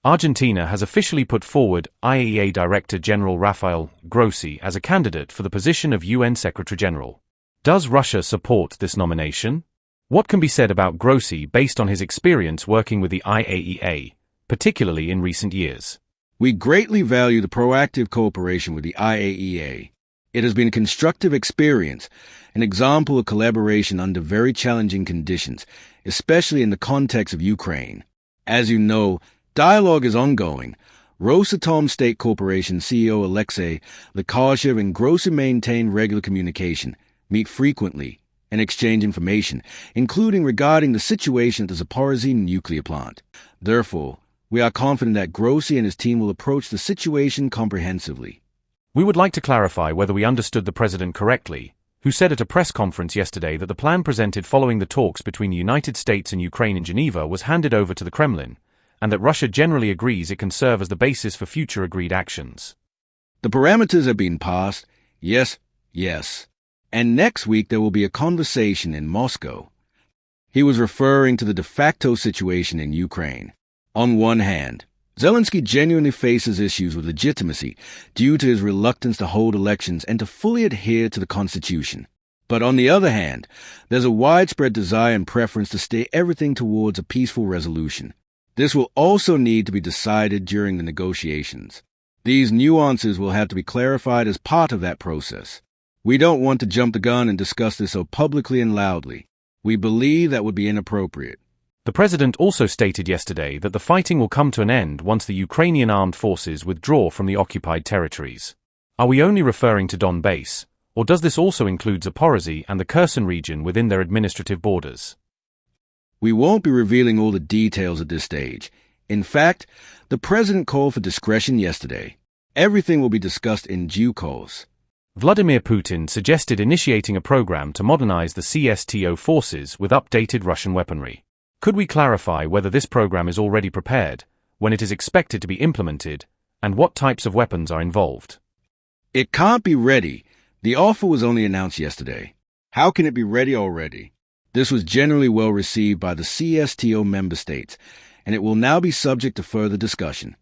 Argentina has officially put forward IAEA Director General Rafael Grossi as a candidate for the position of UN Secretary-General. Does Russia support this nomination? What can be said about Grossi based on his experience working with the IAEA, particularly in recent years? We greatly value the proactive cooperation with the IAEA. It has been a constructive experience, an example of collaboration under very challenging conditions, especially in the context of Ukraine. As you know, dialogue is ongoing. Rosatom State Corporation CEO Alexei Lekashev and Grossi maintain regular communication, meet frequently, and exchange information, including regarding the situation at the Zaporozhye nuclear plant. Therefore, we are confident that Grossi and his team will approach the situation comprehensively. We would like to clarify whether we understood the president correctly, who said at a press conference yesterday that the plan presented following the talks between the United States and Ukraine in Geneva was handed over to the Kremlin, and that Russia generally agrees it can serve as the basis for future agreed actions. The parameters have been passed, yes, and next week there will be a conversation in Moscow. He was referring to the de facto situation in Ukraine. On one hand, Zelensky genuinely faces issues with legitimacy due to his reluctance to hold elections and to fully adhere to the Constitution. But on the other hand, there's a widespread desire and preference to steer everything towards a peaceful resolution. This will also need to be decided during the negotiations. These nuances will have to be clarified as part of that process. We don't want to jump the gun and discuss this so publicly and loudly. We believe that would be inappropriate. The president also stated yesterday that the fighting will come to an end once the Ukrainian armed forces withdraw from the occupied territories. Are we only referring to Donbass, or does this also include Zaporozhye and the Kherson region within their administrative borders? We won't be revealing all the details at this stage. In fact, the president called for discretion yesterday. Everything will be discussed in due course. Vladimir Putin suggested initiating a program to modernize the CSTO forces with updated Russian weaponry. Could we clarify whether this program is already prepared, when it is expected to be implemented, and what types of weapons are involved? It can't be ready. The offer was only announced yesterday. How can it be ready already? This was generally well received by the CSTO member states, and it will now be subject to further discussion.